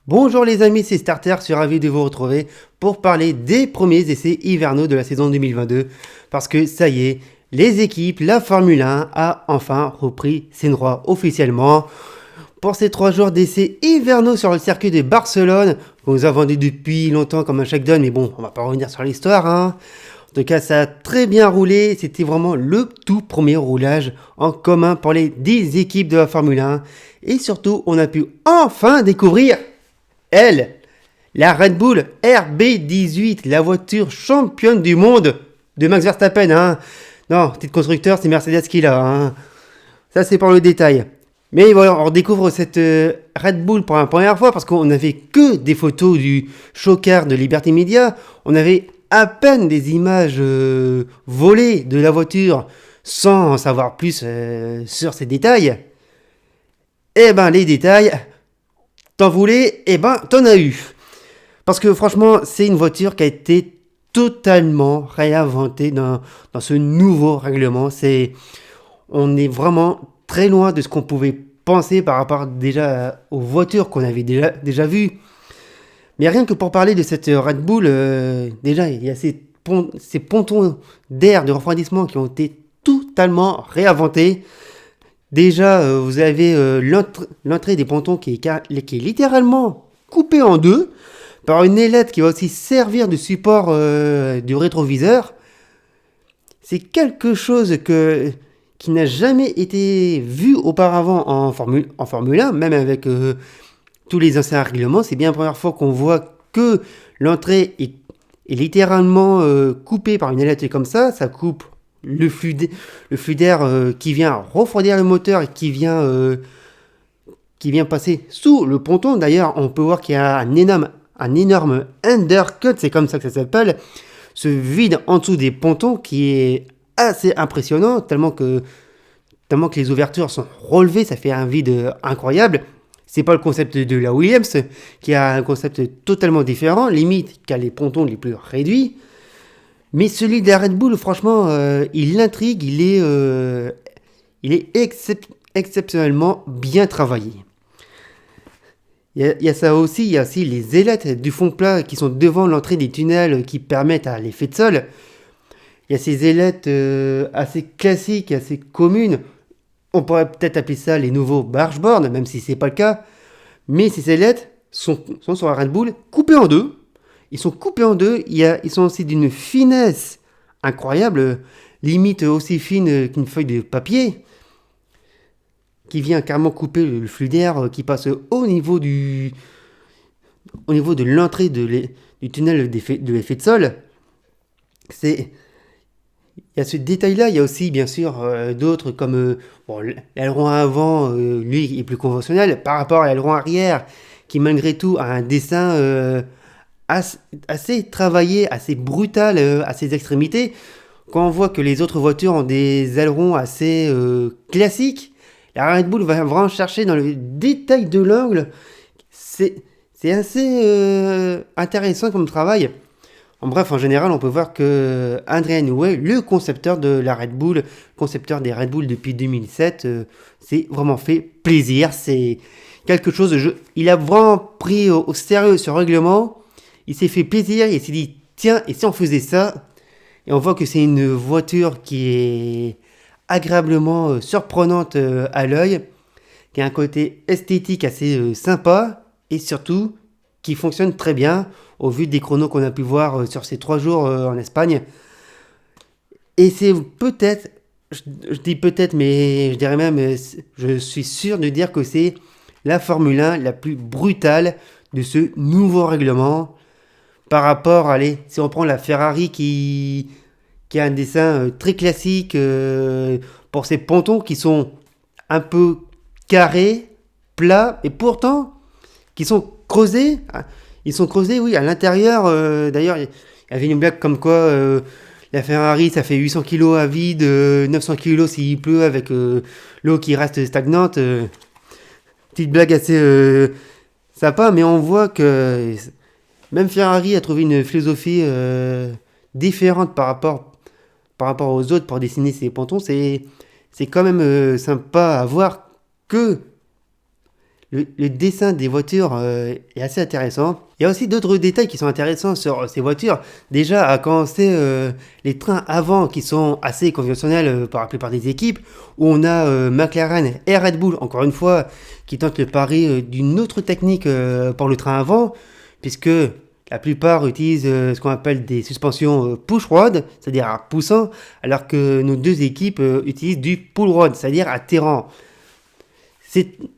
Bonjour les amis, c'est Starter, je suis ravi de vous retrouver pour parler des premiers essais hivernaux de la saison 2022. Parce que ça y est, les équipes, la Formule 1 a enfin repris ses droits officiellement. Pour ces 3 jours d'essais hivernaux sur le circuit de Barcelone, qu'on nous a vendu depuis longtemps comme un shakedown, mais bon, on va pas revenir sur l'histoire. En tout cas, ça a très bien roulé, c'était vraiment le tout premier roulage en commun pour les 10 équipes de la Formule 1. Et surtout, on a pu enfin découvrir la Red Bull RB18, la voiture championne du monde de Max Verstappen. Non, titre constructeur, c'est Mercedes qui l'a. Ça, c'est pour le détail. Mais voilà, on découvre cette Red Bull pour la première fois parce qu'on n'avait que des photos du showcar de Liberty Media. On avait à peine des images volées de la voiture sans en savoir plus sur ces détails. Eh ben, les détails, t'en voulais, eh ben, t'en as eu. Parce que franchement, c'est une voiture qui a été totalement réinventée dans ce nouveau règlement. On est vraiment très loin de ce qu'on pouvait penser par rapport déjà aux voitures qu'on avait déjà vues. Mais rien que pour parler de cette Red Bull, déjà, il y a ces pontons d'air, de refroidissement qui ont été totalement réinventés. Déjà, vous avez l'entrée des pontons qui est littéralement coupée en deux par une ailette qui va aussi servir de support du rétroviseur. C'est quelque chose qui n'a jamais été vu auparavant en Formule 1, même avec tous les anciens règlements. C'est bien la première fois qu'on voit que l'entrée est littéralement coupée par une ailette comme ça. Ça coupe le flux d'air qui vient refroidir le moteur et qui vient passer sous le ponton. D'ailleurs, on peut voir qu'il y a un énorme undercut, c'est comme ça que ça s'appelle, ce vide en dessous des pontons qui est assez impressionnant, tellement que les ouvertures sont relevées, ça fait un vide incroyable. C'est pas le concept de la Williams, qui a un concept totalement différent, limite qui a les pontons les plus réduits. Mais celui de la Red Bull, franchement, il intrigue, il est exceptionnellement bien travaillé. Il y a ça aussi, il y a aussi les ailettes du fond plat qui sont devant l'entrée des tunnels qui permettent à l'effet de sol. Il y a ces ailettes assez classiques, assez communes. On pourrait peut-être appeler ça les nouveaux bargeboards, même si c'est pas le cas. Mais ces ailettes sont sur la Red Bull coupées en deux. Ils sont coupés en deux, ils sont aussi d'une finesse incroyable, limite aussi fine qu'une feuille de papier, qui vient carrément couper le flux d'air qui passe au niveau de l'entrée du tunnel de l'effet de sol. Il y a ce détail-là, il y a aussi bien sûr d'autres comme l'aileron avant, lui est plus conventionnel par rapport à l'aileron arrière, qui malgré tout a un dessin assez travaillé, assez brutal à ses extrémités. Quand on voit que les autres voitures ont des ailerons assez classiques, la Red Bull va vraiment chercher dans le détail de l'angle. C'est assez intéressant comme travail. En bref, en général, on peut voir que Adrian Newey, le concepteur de la Red Bull, concepteur des Red Bull depuis 2007, s'est vraiment fait plaisir. C'est quelque chose il a vraiment pris au sérieux ce règlement. Il s'est fait plaisir, il s'est dit, tiens, et si on faisait ça? Et on voit que c'est une voiture qui est agréablement surprenante à l'œil, qui a un côté esthétique assez sympa, et surtout, qui fonctionne très bien, au vu des chronos qu'on a pu voir sur ces 3 jours en Espagne. Et c'est peut-être, je dis peut-être, mais je dirais même, je suis sûr de dire que c'est la Formule 1 la plus brutale de ce nouveau règlement. Par rapport, allez, si on prend la Ferrari qui a un dessin très classique pour ses pontons qui sont un peu carrés, plats, et pourtant qui sont creusés. Ils sont creusés, oui, à l'intérieur. D'ailleurs, il y avait une blague comme quoi la Ferrari, ça fait 800 kg à vide, 900 kg s'il pleut avec l'eau qui reste stagnante. Petite blague assez sympa, mais on voit que même Ferrari a trouvé une philosophie différente par rapport par rapport aux autres pour dessiner ces pontons, c'est quand même sympa à voir que le dessin des voitures est assez intéressant. Il y a aussi d'autres détails qui sont intéressants sur ces voitures. Déjà, à commencer les trains avant qui sont assez conventionnels par la plupart des équipes, où on a McLaren et Red Bull, encore une fois, qui tentent le pari d'une autre technique pour le train avant, puisque la plupart utilisent ce qu'on appelle des suspensions push-rod, c'est-à-dire à poussant, alors que nos deux équipes utilisent du pull-rod, c'est-à-dire à tirant.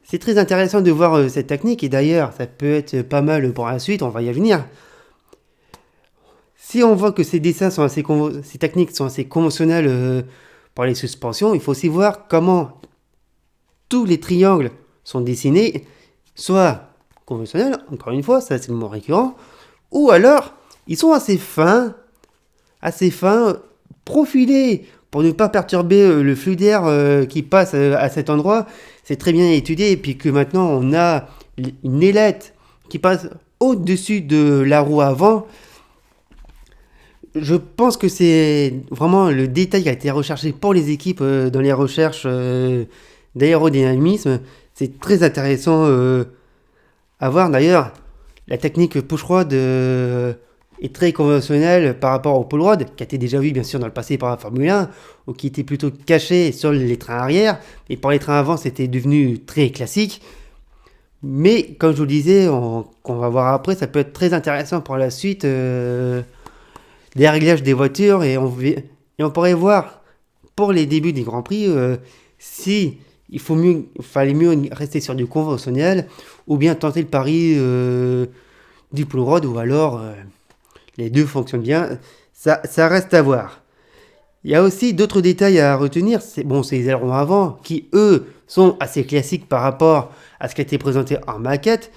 C'est très intéressant de voir cette technique, et d'ailleurs, ça peut être pas mal pour la suite, on va y venir. Si on voit que ces dessins sont ces techniques sont assez conventionnelles pour les suspensions, il faut aussi voir comment tous les triangles sont dessinés, soit conventionnels, encore une fois, ça c'est le mot récurrent, ou alors ils sont assez fins, profilés pour ne pas perturber le flux d'air qui passe à cet endroit. C'est très bien étudié, et puis que maintenant on a une ailette qui passe au-dessus de la roue avant. Je pense que c'est vraiment le détail qui a été recherché pour les équipes dans les recherches d'aérodynamisme. C'est très intéressant à voir. D'ailleurs, la technique push-rod est très conventionnelle par rapport au pull-rod, qui a été déjà vu bien sûr dans le passé par la Formule 1, ou qui était plutôt caché sur les trains arrière. Et pour les trains avant, c'était devenu très classique. Mais comme je vous le disais, qu'on va voir après, ça peut être très intéressant pour la suite des réglages des voitures, et on pourrait voir pour les débuts des Grands Prix si il fallait mieux rester sur du conventionnel ou bien tenter le pari du pull rod, ou alors les deux fonctionnent bien. Ça reste à voir. Il y a aussi d'autres détails à retenir. C'est les ailerons avant qui, eux, sont assez classiques par rapport à ce qui a été présenté en maquette.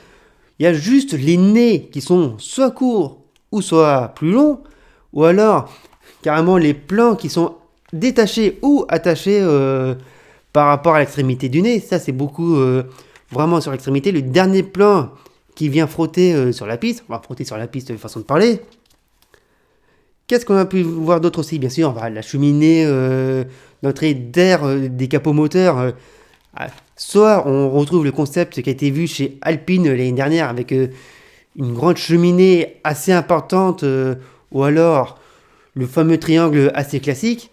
Il y a juste les nez qui sont soit courts ou soit plus longs, ou alors carrément les plans qui sont détachés ou attachés par rapport à l'extrémité du nez. Ça, c'est beaucoup vraiment sur l'extrémité. Le dernier plan qui vient frotter sur la piste, on va frotter sur la piste de façon de parler. Qu'est-ce qu'on a pu voir d'autre aussi? Bien sûr, la cheminée, l'entrée d'air des capots moteurs. Soit on retrouve le concept qui a été vu chez Alpine l'année dernière avec une grande cheminée assez importante, ou alors le fameux triangle assez classique.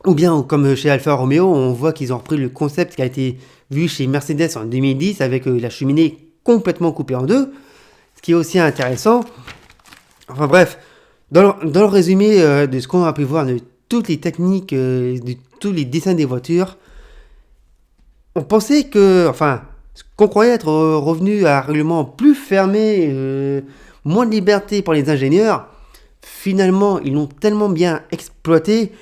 Ou bien, comme chez Alfa Romeo, on voit qu'ils ont repris le concept qui a été vu chez Mercedes en 2010 avec la cheminée complètement coupée en deux. Ce qui est aussi intéressant. Enfin bref, dans le résumé de ce qu'on a pu voir de toutes les techniques, de tous les dessins des voitures, on pensait ce qu'on croyait être revenu à un règlement plus fermé, moins de liberté pour les ingénieurs, finalement, ils l'ont tellement bien exploité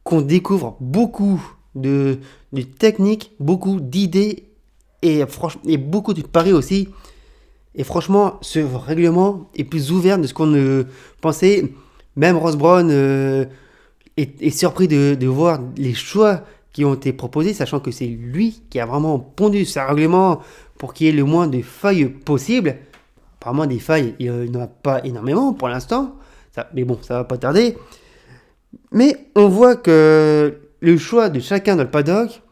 qu'on découvre beaucoup de techniques, beaucoup d'idées et beaucoup de paris aussi. Et franchement, ce règlement est plus ouvert de ce qu'on ne pensait. Même Ross Brown est surpris de voir les choix qui ont été proposés, sachant que c'est lui qui a vraiment pondu ce règlement pour qu'il y ait le moins de failles possible. Apparemment, des failles, il n'y en a pas énormément pour l'instant. Mais bon, ça va pas tarder. Mais on voit que le choix de chacun dans le paddock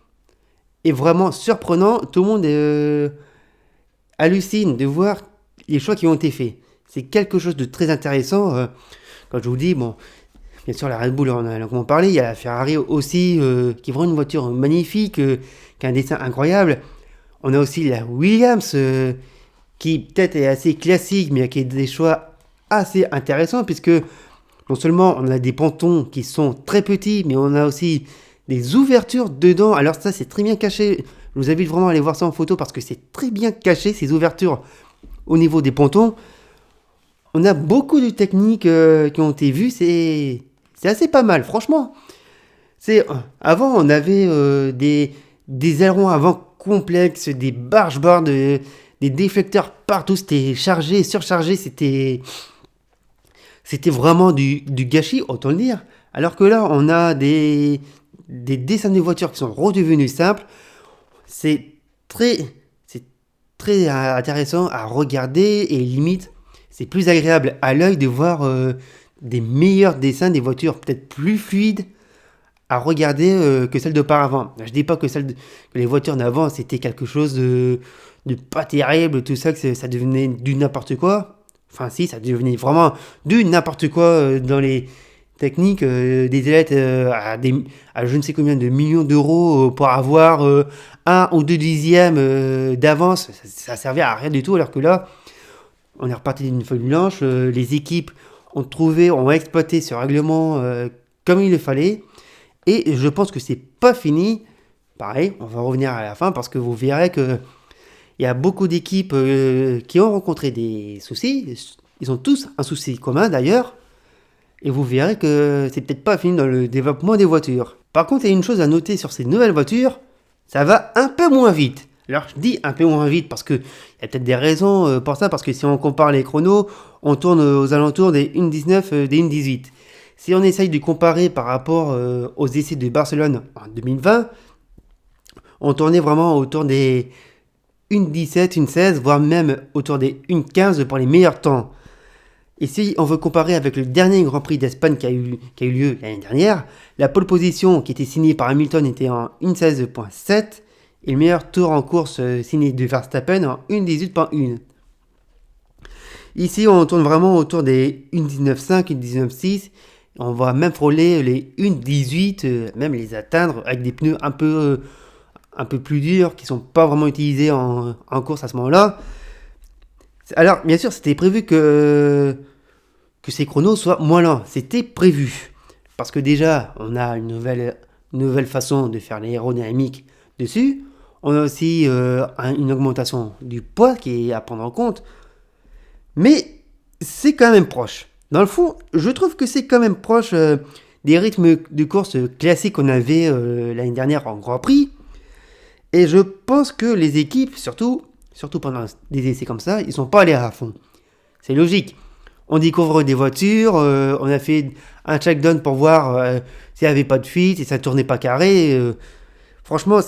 est vraiment surprenant. Tout le monde hallucine de voir les choix qui ont été faits. C'est quelque chose de très intéressant. Quand je vous dis, bien sûr, la Red Bull, on a longuement parlé. Il y a la Ferrari aussi, qui est vraiment une voiture magnifique, qui a un dessin incroyable. On a aussi la Williams, qui peut-être est assez classique, mais qui a des choix assez intéressants, puisque non seulement on a des pontons qui sont très petits, mais on a aussi des ouvertures dedans. Alors ça, c'est très bien caché. Je vous invite vraiment à aller voir ça en photo, parce que c'est très bien caché, ces ouvertures au niveau des pontons. On a beaucoup de techniques qui ont été vues. C'est assez pas mal, franchement. Avant, on avait des ailerons avant complexes, des barges-bords, des déflecteurs partout. C'était chargé, surchargé. C'était vraiment du gâchis, autant le dire. Alors que là, on a des dessins de voitures qui sont redevenus simples. C'est très intéressant à regarder, et limite, c'est plus agréable à l'œil de voir des meilleurs dessins, des voitures peut-être plus fluides à regarder que celles d'auparavant. Je dis pas que que les voitures d'avant c'était quelque chose de pas terrible, tout ça, que ça devenait du n'importe quoi. Enfin si, ça devenait vraiment du n'importe quoi dans les techniques, des ailettes à je ne sais combien de millions d'euros pour avoir 1 ou 2 dixièmes d'avance. Ça servait à rien du tout, alors que là, on est reparti d'une feuille blanche, les équipes ont exploité ce règlement comme il le fallait, et je pense que c'est pas fini. Pareil, on va revenir à la fin parce que vous verrez que il y a beaucoup d'équipes qui ont rencontré des soucis. Ils ont tous un souci commun d'ailleurs. Et vous verrez que c'est peut-être pas fini dans le développement des voitures. Par contre, il y a une chose à noter sur ces nouvelles voitures, ça va un peu moins vite. Alors je dis un peu moins vite parce qu'il y a peut-être des raisons pour ça, parce que si on compare les chronos, on tourne aux alentours des 1.19, des 1.18. Si on essaye de comparer par rapport aux essais de Barcelone en 2020, on tournait vraiment autour des 1.17, 1.16, voire même autour des 1.15 pour les meilleurs temps. Et si on veut comparer avec le dernier Grand Prix d'Espagne qui a eu lieu l'année dernière, la pole position qui était signée par Hamilton était en 1.16.7 et le meilleur tour en course signé de Verstappen en 1.18.1. Ici, on tourne vraiment autour des 1.19.5, 1.19.6. On va même frôler les 1.18, même les atteindre avec des pneus un peu plus durs qui ne sont pas vraiment utilisés en course à ce moment-là. Alors, bien sûr, c'était prévu que ces chronos soient moins lents. C'était prévu. Parce que déjà, on a une nouvelle façon de faire l'aérodynamique dessus. On a aussi une augmentation du poids qui est à prendre en compte. Mais c'est quand même proche. Dans le fond, je trouve que c'est quand même proche des rythmes de course classiques qu'on avait l'année dernière en Grand Prix. Et je pense que les équipes, surtout pendant des essais comme ça, ils sont pas allés à fond. C'est logique. On découvre des voitures, on a fait un check-down pour voir s'il n'y avait pas de fuite, si ça tournait pas carré. Franchement,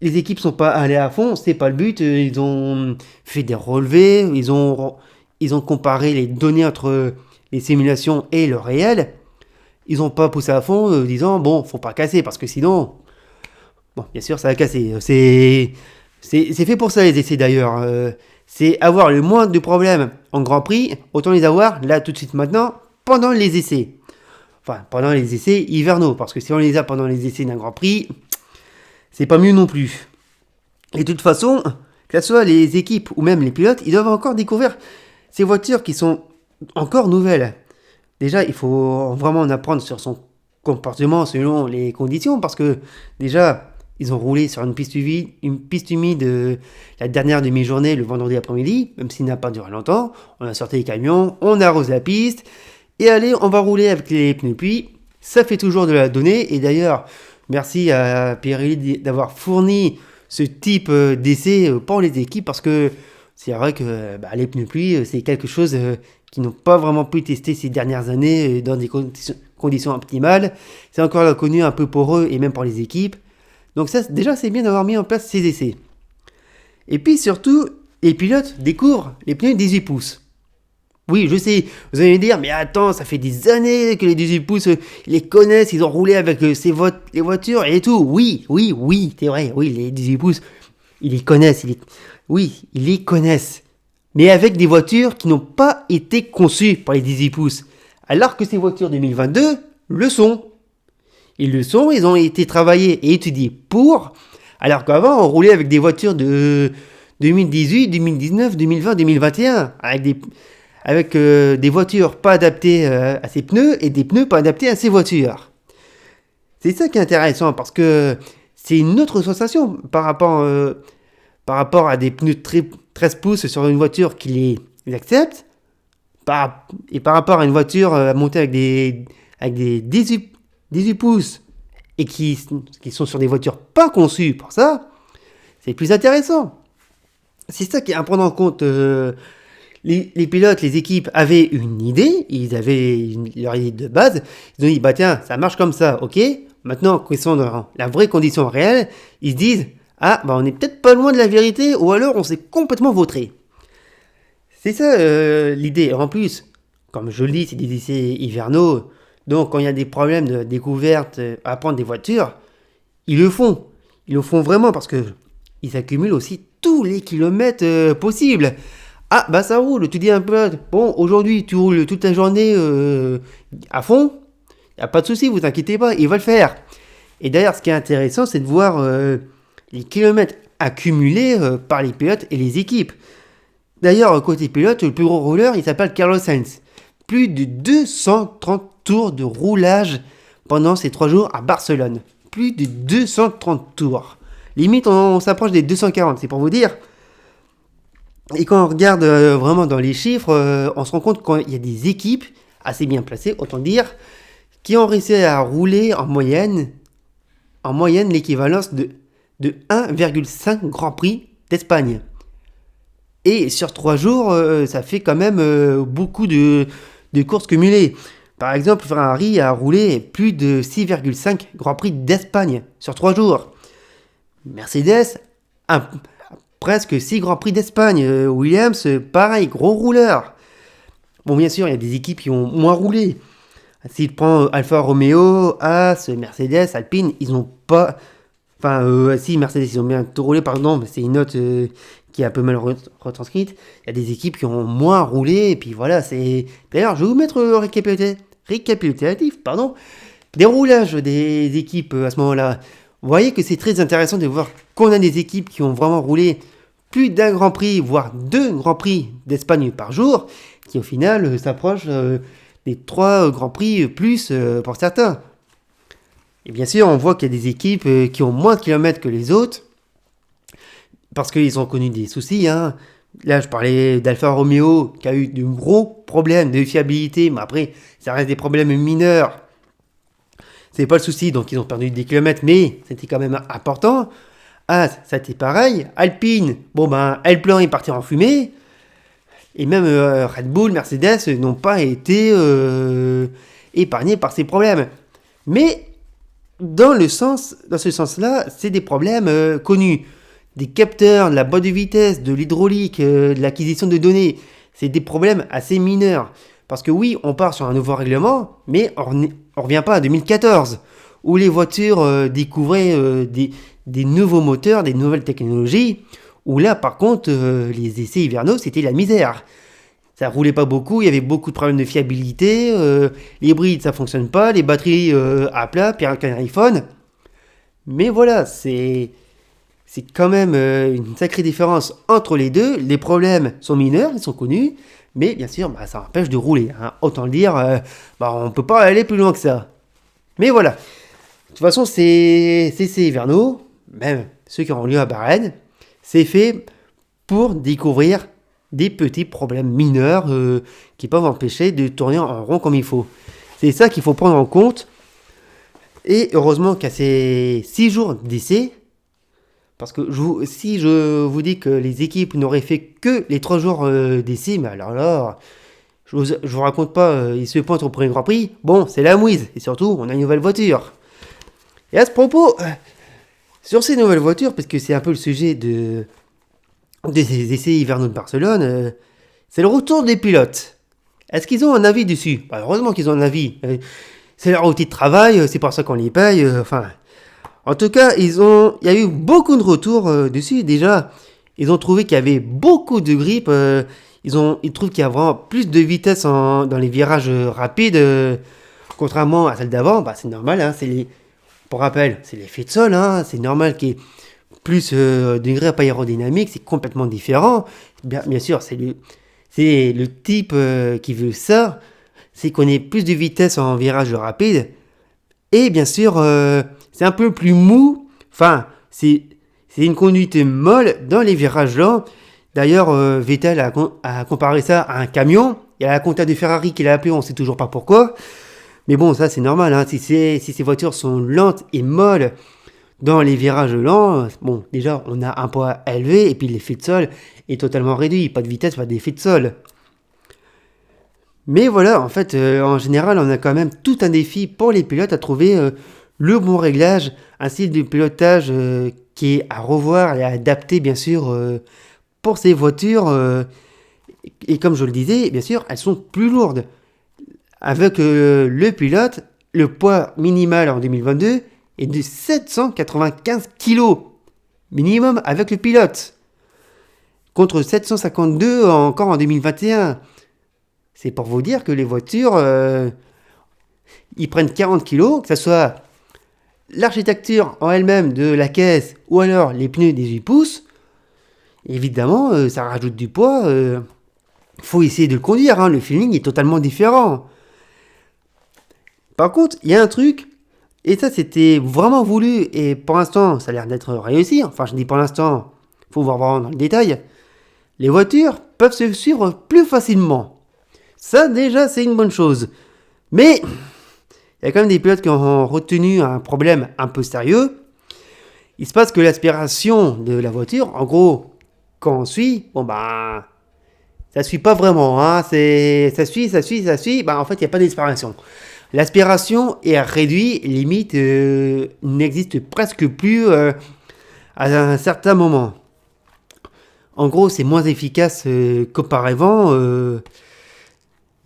les équipes sont pas allées à fond, c'est pas le but. Ils ont fait des relevés, ils ont comparé les données entre les simulations et le réel. Ils ont pas poussé à fond, disant bon, faut pas casser parce que sinon, bon, bien sûr, ça va casser. C'est fait pour ça les essais d'ailleurs. C'est avoir le moins de problèmes en Grand Prix, autant les avoir là tout de suite maintenant, pendant les essais. Enfin, pendant les essais hivernaux, parce que si on les a pendant les essais d'un Grand Prix, c'est pas mieux non plus. Et de toute façon, que ce soit les équipes ou même les pilotes, ils doivent encore découvrir ces voitures qui sont encore nouvelles. Déjà, il faut vraiment en apprendre sur son comportement selon les conditions, parce que déjà, ils ont roulé sur une piste humide la dernière demi-journée le vendredi après-midi, même s'il n'a pas duré longtemps. On a sorti les camions, on arrose la piste, et allez, on va rouler avec les pneus pluie. Ça fait toujours de la donnée, et d'ailleurs, merci à Pirelli d'avoir fourni ce type d'essai pour les équipes, parce que c'est vrai que les pneus pluie, c'est quelque chose qu'ils n'ont pas vraiment pu tester ces dernières années dans des conditions optimales. C'est encore inconnu un peu pour eux et même pour les équipes. Donc ça, déjà, c'est bien d'avoir mis en place ces essais. Et puis surtout, les pilotes découvrent les pneus 18 pouces. Oui, je sais, vous allez me dire, mais attends, ça fait des années que les 18 pouces, ils les connaissent, ils ont roulé avec les voitures et tout. Oui, c'est vrai, oui, les 18 pouces, ils les connaissent, ils les connaissent. Mais avec des voitures qui n'ont pas été conçues pour les 18 pouces. Alors que ces voitures 2022 le sont. Ils le sont, ils ont été travaillés et étudiés pour, alors qu'avant on roulait avec des voitures de 2018, 2019, 2020, 2021, avec des voitures pas adaptées à ces pneus et des pneus pas adaptés à ces voitures. C'est ça qui est intéressant parce que c'est une autre sensation par rapport à des pneus 13 pouces sur une voiture qui les accepte, et par rapport à une voiture montée avec des 18 pouces et qui sont sur des voitures pas conçues pour ça, c'est plus intéressant. C'est ça qui est à prendre en compte. Les pilotes, les équipes avaient une idée, ils avaient leur idée de base, ils ont dit tiens, ça marche comme ça, ok. Maintenant qu'ils sont dans la vraie condition réelle, ils se disent on est peut-être pas loin de la vérité, ou alors on s'est complètement vautré. C'est ça l'idée. En plus, Comme je le dis, c'est des essais hivernaux. Donc, quand il y a des problèmes de découverte à prendre des voitures, ils le font. Ils le font vraiment parce que ils accumulent aussi tous les kilomètres possibles. Ah, bah ça roule. Tu dis un peu, bon, aujourd'hui, tu roules toute la journée à fond. Il n'y a pas de souci, vous inquiétez pas, il va le faire. Et d'ailleurs, ce qui est intéressant, c'est de voir les kilomètres accumulés par les pilotes et les équipes. D'ailleurs, côté pilote, le plus gros rouleur, il s'appelle Carlos Sainz. Plus de 230 tours de roulage pendant ces 3 jours à Barcelone. Plus de 230 tours. Limite, on s'approche des 240, c'est pour vous dire. Et quand on regarde vraiment dans les chiffres, on se rend compte qu'il y a des équipes assez bien placées, autant dire, qui ont réussi à rouler en moyenne l'équivalence de 1,5 Grand Prix d'Espagne. Et sur 3 jours, ça fait quand même beaucoup de courses cumulées. Par exemple, Ferrari a roulé plus de 6,5 Grand Prix d'Espagne sur 3 jours. Mercedes, presque 6 Grands Prix d'Espagne. Williams, pareil, gros rouleur. Bon, bien sûr, il y a des équipes qui ont moins roulé. S'il prend Alfa Romeo, As, Mercedes, Alpine, ils n'ont pas... Enfin, si, Mercedes, ils ont bien tout roulé, pardon, mais c'est une note qui est un peu mal retranscrite. Il y a des équipes qui ont moins roulé, et puis voilà, c'est... D'ailleurs, je vais vous mettre récapitulatif, des roulages des équipes à ce moment-là. Vous voyez que c'est très intéressant de voir qu'on a des équipes qui ont vraiment roulé plus d'un Grand Prix, voire 2 Grands Prix d'Espagne par jour, qui au final s'approchent des 3 Grands Prix plus pour certains. Et bien sûr, on voit qu'il y a des équipes qui ont moins de kilomètres que les autres, parce qu'ils ont connu des soucis. Hein. Là, je parlais d'Alfa Romeo, qui a eu de gros problèmes de fiabilité, mais après, ça reste des problèmes mineurs. C'est pas le souci, donc ils ont perdu des kilomètres, mais c'était quand même important. Ah, ça a été pareil. Alpine, L-Plan est parti en fumée. Et même Red Bull, Mercedes n'ont pas été épargnés par ces problèmes. Mais dans ce sens-là, c'est des problèmes connus. Des capteurs, de la boîte de vitesse, de l'hydraulique, de l'acquisition de données. C'est des problèmes assez mineurs. Parce que oui, on part sur un nouveau règlement, mais on ne revient pas à 2014, où les voitures découvraient des nouveaux moteurs, des nouvelles technologies, où là, par contre, les essais hivernaux, c'était la misère. Ça roulait pas beaucoup, il y avait beaucoup de problèmes de fiabilité, les hybrides, ça fonctionne pas, les batteries à plat, pire qu'un iPhone. Mais voilà, c'est quand même une sacrée différence entre les deux. Les problèmes sont mineurs, ils sont connus, mais bien sûr, ça empêche de rouler. Hein. Autant le dire, on ne peut pas aller plus loin que ça. Mais voilà. De toute façon, ces hivernaux, même ceux qui ont lieu à Bahreïn, c'est fait pour découvrir des petits problèmes mineurs qui peuvent empêcher de tourner en rond comme il faut. C'est ça qu'il faut prendre en compte. Et heureusement qu'à ces 6 jours d'essai, parce que si je vous dis que les équipes n'auraient fait que les 3 jours d'essai, mais alors là, je vous raconte pas, ils se pointent au premier Grand Prix. Bon, c'est la mouise. Et surtout, on a une nouvelle voiture. Et à ce propos, sur ces nouvelles voitures, parce que c'est un peu le sujet des essais hivernaux de Barcelone, c'est le retour des pilotes. Est-ce qu'ils ont un avis dessus ? Heureusement qu'ils ont un avis. C'est leur outil de travail, c'est pour ça qu'on les paye. En tout cas, il y a eu beaucoup de retours dessus. Déjà, ils ont trouvé qu'il y avait beaucoup de grippe. Ils trouvent qu'il y a vraiment plus de vitesse dans les virages rapides, contrairement à celle d'avant. C'est normal. Hein, pour rappel, c'est l'effet de sol. Hein, c'est normal qu'il y ait plus de grippe aérodynamique. C'est complètement différent. Bien sûr, c'est le type qui veut ça. C'est qu'on ait plus de vitesse en virage rapide. Et bien sûr, c'est un peu plus mou. C'est une conduite molle dans les virages lents. D'ailleurs, Vettel a comparé ça à un camion. Il y a la compta de Ferrari qui l'a appelé, on ne sait toujours pas pourquoi. Mais bon, ça c'est normal. Hein. Si ces voitures sont lentes et molles dans les virages lents, bon, déjà, on a un poids élevé et puis l'effet de sol est totalement réduit. Pas de vitesse, pas d'effet de sol. Mais voilà, en fait, en général, on a quand même tout un défi pour les pilotes à trouver le bon réglage, un style de pilotage qui est à revoir et à adapter, bien sûr, pour ces voitures. Et comme je le disais, bien sûr, elles sont plus lourdes. avec le pilote, le poids minimal en 2022 est de 795 kg. Minimum avec le pilote. Contre 752 encore en 2021. C'est pour vous dire que les voitures, ils prennent 40 kg, que ce soit l'architecture en elle-même de la caisse ou alors les pneus des 8 pouces. Évidemment, ça rajoute du poids. Faut essayer de le conduire, hein, le feeling est totalement différent. Par contre, il y a un truc, et ça c'était vraiment voulu, et pour l'instant ça a l'air d'être réussi, enfin je dis pour l'instant, faut voir vraiment dans le détail, les voitures peuvent se suivre plus facilement. Ça déjà c'est une bonne chose. Mais il y a quand même des pilotes qui ont retenu un problème un peu sérieux. Il se passe que l'aspiration de la voiture, en gros, quand on suit, ça suit pas vraiment, hein, ça suit, en fait il n'y a pas d'aspiration. L'aspiration est réduite, limite n'existe presque plus à un certain moment. En gros, c'est moins efficace qu'auparavant.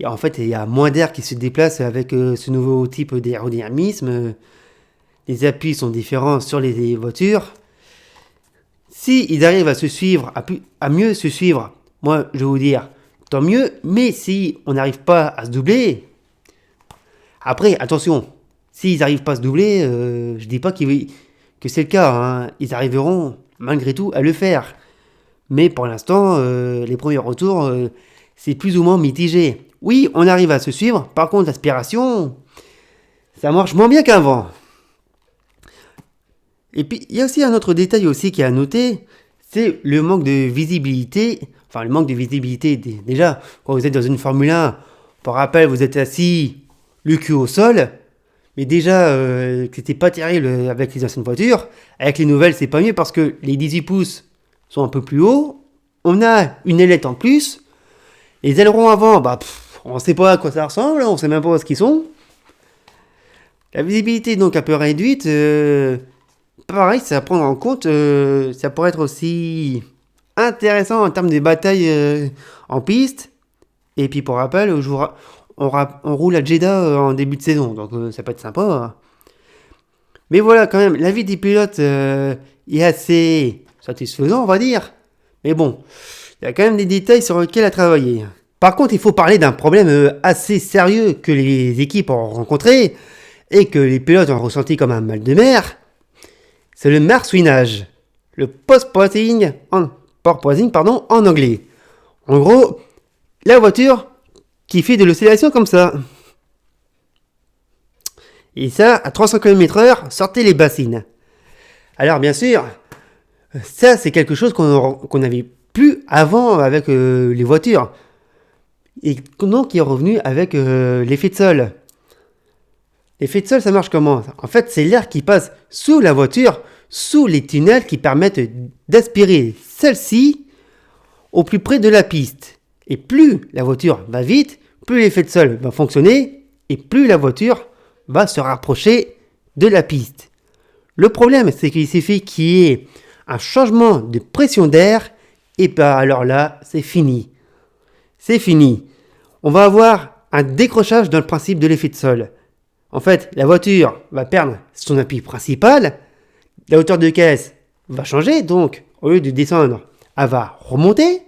En fait, il y a moins d'air qui se déplace avec ce nouveau type d'aérodynamisme. Les appuis sont différents sur les voitures. Si ils arrivent à se suivre, à mieux se suivre, moi je vais vous dire, tant mieux. Mais si on n'arrive pas à se doubler, après, attention, s'ils n'arrivent pas à se doubler, je dis pas que c'est le cas, hein. Ils arriveront malgré tout à le faire. Mais pour l'instant, les premiers retours, c'est plus ou moins mitigé. Oui, on arrive à se suivre, par contre l'aspiration, ça marche moins bien qu'avant. Et puis, il y a aussi un autre détail aussi qui est à noter, c'est le manque de visibilité. Enfin, le manque de visibilité, déjà, quand vous êtes dans une Formule 1, pour rappel, vous êtes assis le cul au sol, mais déjà c'était pas terrible avec les anciennes voitures. Avec les nouvelles, c'est pas mieux parce que les 18 pouces sont un peu plus hauts. On a une ailette en plus. Les ailerons avant, on sait pas à quoi ça ressemble, on sait même pas ce qu'ils sont. La visibilité donc un peu réduite. Pareil, c'est à prendre en compte. Ça pourrait être aussi intéressant en termes de bataille en piste. Et puis pour rappel, on roule à Jeddah en début de saison, donc ça peut être sympa. Mais voilà, quand même, la vie des pilotes est assez satisfaisant, on va dire. Mais bon, il y a quand même des détails sur lesquels à travailler. Par contre, il faut parler d'un problème assez sérieux que les équipes ont rencontré et que les pilotes ont ressenti comme un mal de mer. C'est le marsouinage. Le porpoising en anglais. En gros, la voiture qui fait de l'oscillation comme ça. Et ça, à 300 km/h, sortez les bassines. Alors bien sûr, ça c'est quelque chose qu'on n'avait plus avant avec les voitures. Et donc qui est revenu avec l'effet de sol. L'effet de sol, ça marche comment ? En fait, c'est l'air qui passe sous la voiture, sous les tunnels qui permettent d'aspirer celle-ci au plus près de la piste. Et plus la voiture va vite, plus l'effet de sol va fonctionner et plus la voiture va se rapprocher de la piste. Le problème, c'est qu'il suffit qu'il y ait un changement de pression d'air et alors là, c'est fini. C'est fini. On va avoir un décrochage dans le principe de l'effet de sol. En fait, la voiture va perdre son appui principal, la hauteur de caisse va changer, donc au lieu de descendre, elle va remonter.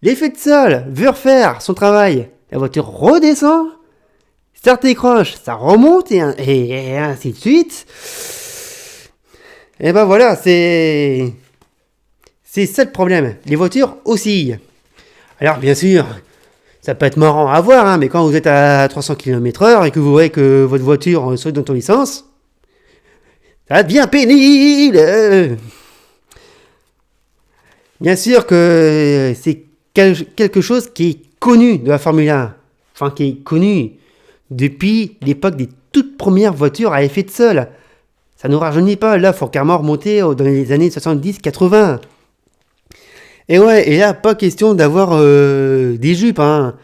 L'effet de sol veut refaire son travail, la voiture redescend, ça décroche, ça remonte et ainsi de suite. Et ben voilà, c'est ça le problème. Les voitures oscillent. Alors bien sûr, ça peut être marrant à voir, hein, mais quand vous êtes à 300 km/h et que vous voyez que votre voiture saute dans tous les sens, ça devient pénible. Bien sûr que c'est quelque chose qui est connu de la Formule 1, enfin qui est connu depuis l'époque des toutes premières voitures à effet de sol. Ça ne nous rajeunit pas, là il faut carrément remonter dans les années 70-80. Et ouais, et là pas question d'avoir des jupes, hein.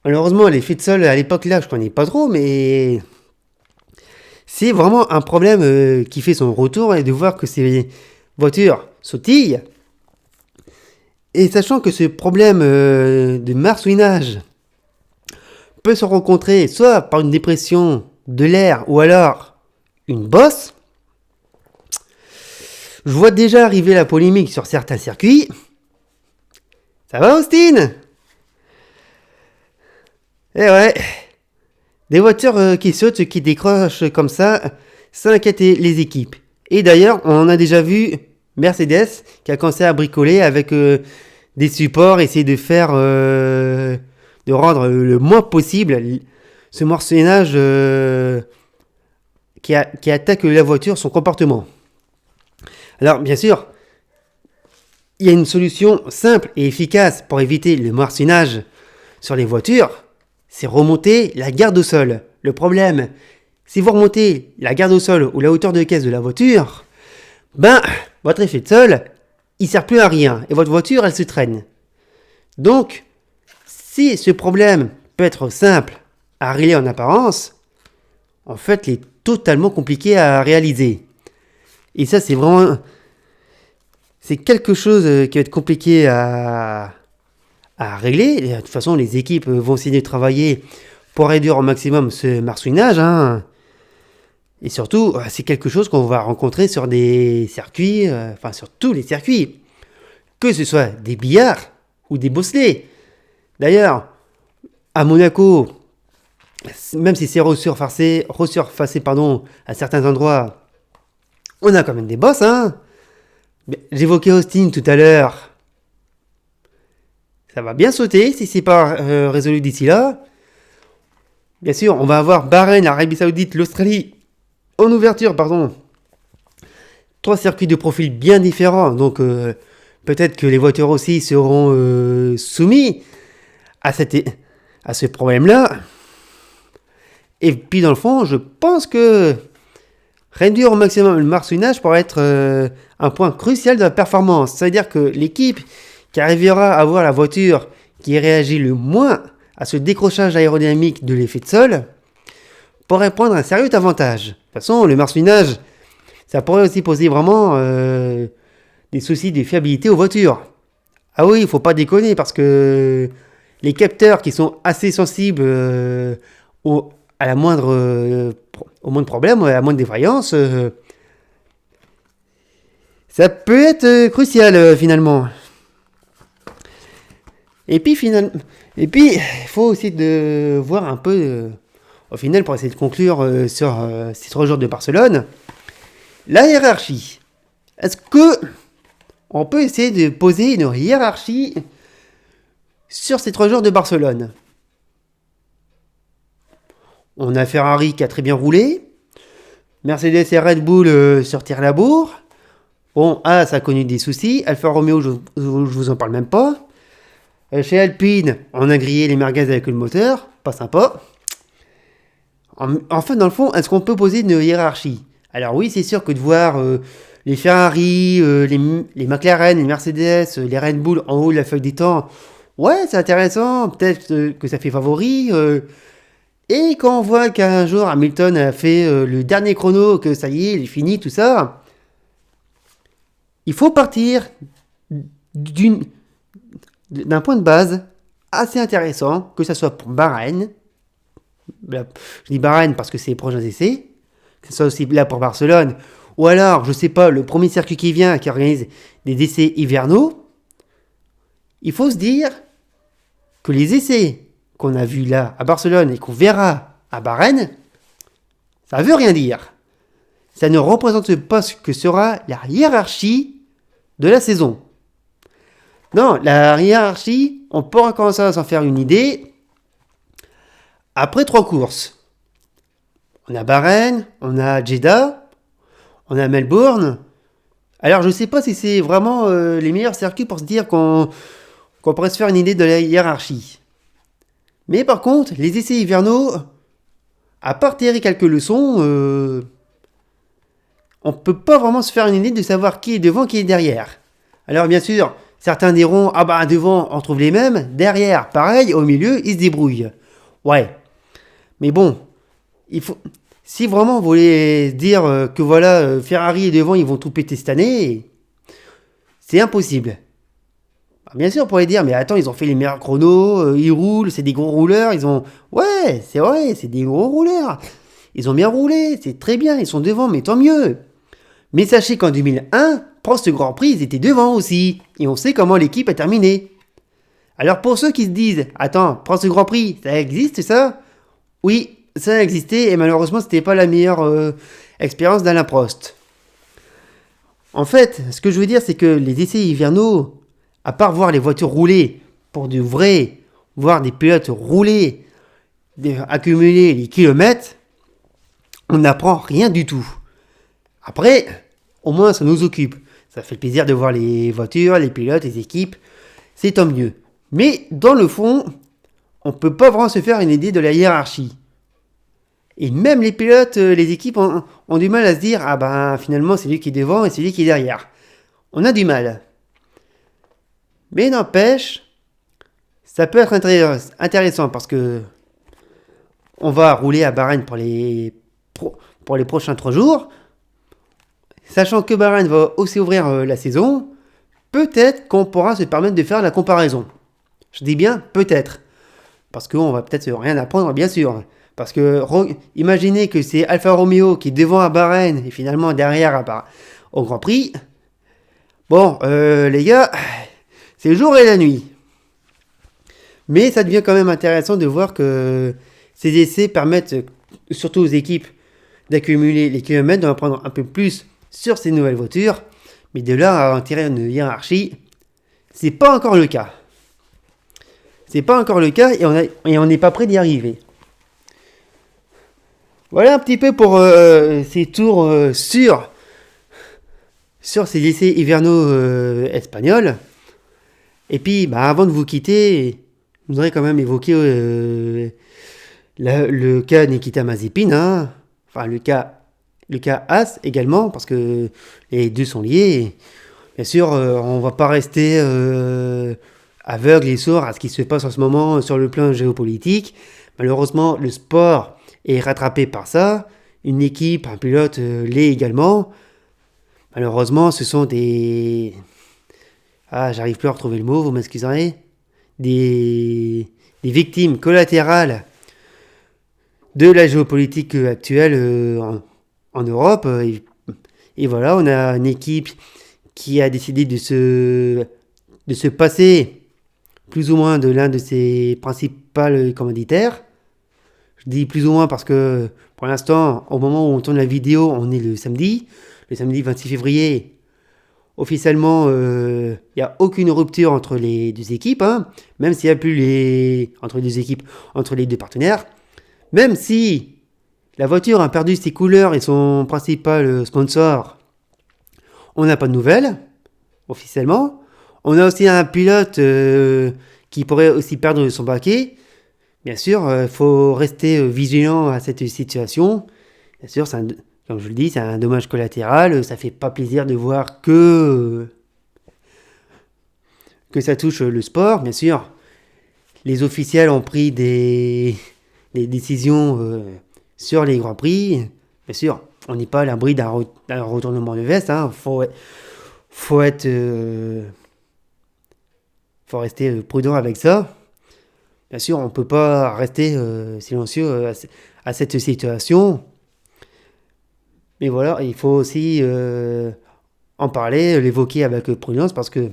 Malheureusement l'effet de sol à l'époque là je connais pas trop, mais c'est vraiment un problème qui fait son retour et de voir que ces voitures sautillent. Et sachant que ce problème de marsouinage peut se rencontrer soit par une dépression de l'air ou alors une bosse. Je vois déjà arriver la polémique sur certains circuits. Ça va, Austin? Eh ouais, des voitures qui sautent, qui décrochent comme ça inquiète les équipes. Et d'ailleurs, on a déjà vu Mercedes qui a commencé à bricoler avec des supports, essayer de faire, de rendre le moins possible ce morcellage qui attaque la voiture, son comportement. Alors, bien sûr, il y a une solution simple et efficace pour éviter le morcellage sur les voitures, c'est remonter la garde au sol. Le problème, si vous remontez la garde au sol ou la hauteur de caisse de la voiture, votre effet de sol, il sert plus à rien et votre voiture, elle se traîne. Donc, si ce problème peut être simple à régler en apparence, en fait, il est totalement compliqué à réaliser. Et ça, c'est quelque chose qui va être compliqué à régler. Et de toute façon, les équipes vont essayer de travailler pour réduire au maximum ce marsouinage. Et surtout, c'est quelque chose qu'on va rencontrer sur des circuits, sur tous les circuits. Que ce soit des billards ou des bobsleighs. D'ailleurs, à Monaco, même si c'est resurfacé à certains endroits, on a quand même des bosses. J'évoquais Austin tout à l'heure. Ça va bien sauter si c'est pas résolu d'ici là. Bien sûr, on va avoir Bahreïn, l'Arabie Saoudite, l'Australie en ouverture, 3 circuits de profil bien différents. Donc peut-être que les voitures aussi seront soumis à ce problème-là. Et puis dans le fond, je pense que réduire au maximum le marsouinage pourrait être un point crucial de la performance. C'est-à-dire que l'équipe qui arrivera à avoir la voiture qui réagit le moins à ce décrochage aérodynamique de l'effet de sol pourrait prendre un sérieux avantage. De toute façon, le marsouinage, ça pourrait aussi poser vraiment des soucis de fiabilité aux voitures. Ah oui, il ne faut pas déconner parce que les capteurs qui sont assez sensibles au moindre problème, à la moindre défaillance, ça peut être crucial finalement. Et puis, il faut aussi de voir un peu, au final, pour essayer de conclure sur ces 3 jours de Barcelone, la hiérarchie. Est-ce que on peut essayer de poser une hiérarchie sur ces 3 jours de Barcelone? On a Ferrari qui a très bien roulé, Mercedes et Red Bull sur Tir-la-Bourre. Bon, ça a connu des soucis. Alfa Romeo, je vous en parle même pas. Chez Alpine, on a grillé les merguez avec le moteur, pas sympa. Enfin, dans le fond, est-ce qu'on peut poser une hiérarchie? Alors oui, c'est sûr que de voir les Ferrari, les McLaren, les Mercedes, les Red Bull en haut de la feuille des temps, ouais, c'est intéressant, peut-être que ça fait favori. Et quand on voit qu'un jour Hamilton a fait le dernier chrono, que ça y est, il est fini, tout ça, il faut partir d'un point de base assez intéressant, que ce soit pour Bahreïn, je dis Bahreïn parce que c'est proche d'un essai, que ce soit aussi là pour Barcelone, ou alors, je sais pas, le premier circuit qui vient, qui organise des essais hivernaux, il faut se dire que les essais qu'on a vus là à Barcelone et qu'on verra à Bahreïn, ça veut rien dire. Ça ne représente pas ce que sera la hiérarchie de la saison. Non, la hiérarchie, on pourra commencer à s'en faire une idée après 3 courses. On a Bahreïn, on a Jeddah, on a Melbourne. Alors je ne sais pas si c'est vraiment les meilleurs circuits pour se dire qu'on pourrait se faire une idée de la hiérarchie. Mais par contre, les essais hivernaux, à part tirer quelques leçons, on ne peut pas vraiment se faire une idée de savoir qui est devant, qui est derrière. Alors bien sûr, certains diront, devant, on trouve les mêmes. Derrière, pareil, au milieu, ils se débrouillent. Ouais. Mais bon, si vraiment vous voulez dire que voilà, Ferrari est devant, ils vont tout péter cette année, c'est impossible. Bien sûr, on pourrait dire, mais attends, ils ont fait les meilleurs chronos, ils roulent, c'est des gros rouleurs, ils ont... Ouais, c'est vrai, c'est des gros rouleurs. Ils ont bien roulé, c'est très bien, ils sont devant, mais tant mieux. Mais sachez qu'en 2001, pour ce Grand Prix, ils étaient devant aussi. Et on sait comment l'équipe a terminé. Alors pour ceux qui se disent, attends, prends ce Grand Prix, ça existe ça? Oui, ça a existé et malheureusement c'était pas la meilleure expérience d'Alain Prost. En fait, ce que je veux dire c'est que les essais hivernaux, à part voir les voitures rouler pour du vrai, voir des pilotes rouler, accumuler les kilomètres, on n'apprend rien du tout. Après, au moins ça nous occupe. Ça fait le plaisir de voir les voitures, les pilotes, les équipes, c'est tant mieux. Mais dans le fond, on ne peut pas vraiment se faire une idée de la hiérarchie. Et même les pilotes, les équipes ont du mal à se dire, ah ben finalement c'est lui qui est devant et c'est lui qui est derrière. On a du mal. Mais n'empêche, ça peut être intéressant parce que on va rouler à Bahreïn pour les prochains 3 jours. Sachant que Bahreïn va aussi ouvrir la saison, peut-être qu'on pourra se permettre de faire la comparaison. Je dis bien peut-être. Parce qu'on va peut-être rien apprendre, bien sûr. Parce que imaginez que c'est Alfa Romeo qui est devant à Bahreïn et finalement derrière au Grand Prix. Bon, les gars, c'est le jour et la nuit. Mais ça devient quand même intéressant de voir que ces essais permettent surtout aux équipes d'accumuler les kilomètres, d'en apprendre un peu plus sur ces nouvelles voitures. Mais de là à en tirer une hiérarchie, c'est pas encore le cas. C'est pas encore le cas et on n'est pas prêt d'y arriver. Voilà un petit peu pour ces tours sur ces essais hivernaux espagnols. Et puis, avant de vous quitter, je voudrais quand même évoquer le cas Nikita Mazepin, hein. Enfin le cas As également, parce que les deux sont liés. Bien sûr, on ne va pas rester aveugle et sourd à ce qui se passe en ce moment sur le plan géopolitique. Malheureusement, le sport est rattrapé par ça. Une équipe, un pilote l'est également. Malheureusement, ce sont des... Ah, j'arrive plus à retrouver le mot, vous m'excuserez. Des victimes collatérales de la géopolitique actuelle en Europe. Et voilà, on a une équipe qui a décidé de se passer plus ou moins de l'un de ses principaux commanditaires. Je dis plus ou moins parce que pour l'instant, au moment où on tourne la vidéo, on est le samedi 26 février. Officiellement, il n'y a aucune rupture entre les deux équipes, hein, même s'il n'y a plus entre les deux partenaires. Même si la voiture a perdu ses couleurs et son principal sponsor, on n'a pas de nouvelles, officiellement. On a aussi un pilote qui pourrait aussi perdre son baquet. Bien sûr, il faut rester vigilant à cette situation. Bien sûr, comme je le dis, c'est un dommage collatéral. Ça fait pas plaisir de voir que ça touche le sport. Bien sûr, les officiels ont pris des décisions sur les Grands Prix. Bien sûr, on n'est pas à l'abri d'un retournement de veste. Hein. Faut rester prudent avec ça. Bien sûr, on ne peut pas rester silencieux à cette situation. Mais voilà, il faut aussi en parler, l'évoquer avec prudence parce que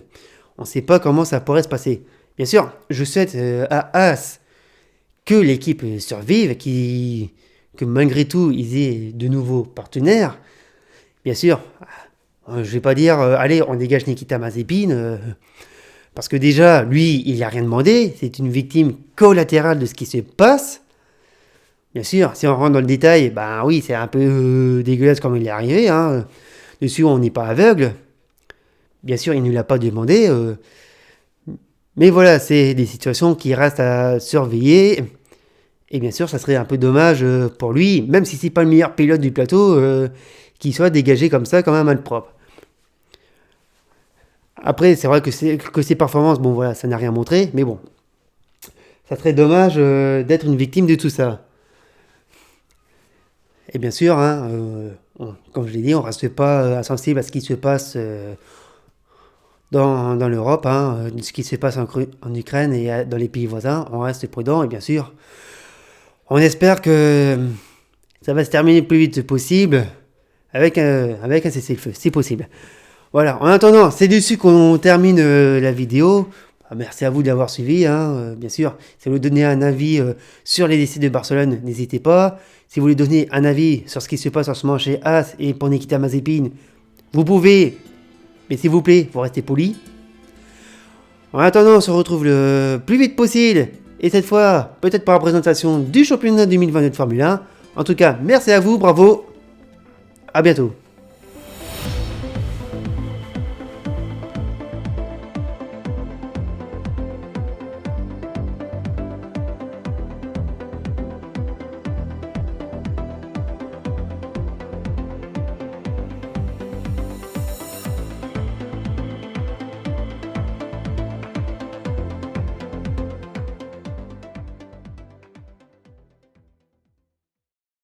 on ne sait pas comment ça pourrait se passer. Bien sûr, je souhaite à As que l'équipe survive, que malgré tout, ils aient de nouveaux partenaires. Bien sûr, je ne vais pas dire, allez, on dégage Nikita Mazepin, parce que déjà, lui, il n'a rien demandé, c'est une victime collatérale de ce qui se passe. Bien sûr, si on rentre dans le détail, oui, c'est un peu dégueulasse comme il est arrivé. Hein. Dessus, on n'est pas aveugle. Bien sûr, il ne l'a pas demandé. Mais voilà, c'est des situations qui restent à surveiller. Et bien sûr, ça serait un peu dommage pour lui, même si c'est pas le meilleur pilote du plateau, qu'il soit dégagé comme ça, comme un malpropre. Après, c'est vrai que ses performances, bon voilà, ça n'a rien montré, mais bon. Ça serait dommage d'être une victime de tout ça. Et bien sûr, hein, comme je l'ai dit, on ne reste pas insensible à ce qui se passe dans l'Europe, hein, ce qui se passe en Ukraine et dans les pays voisins. On reste prudent et bien sûr, on espère que ça va se terminer le plus vite possible avec un cessez-le-feu, si possible. Voilà, en attendant, c'est dessus qu'on termine la vidéo. Merci à vous d'avoir suivi, hein, bien sûr. Si vous voulez donner un avis sur les décès de Barcelone, n'hésitez pas. Si vous voulez donner un avis sur ce qui se passe en ce moment chez As et pour Nikita Mazepin, vous pouvez, mais s'il vous plaît, vous restez poli. En attendant, on se retrouve le plus vite possible. Et cette fois, peut-être par la présentation du championnat 2022 de Formule 1. En tout cas, merci à vous, bravo. À bientôt.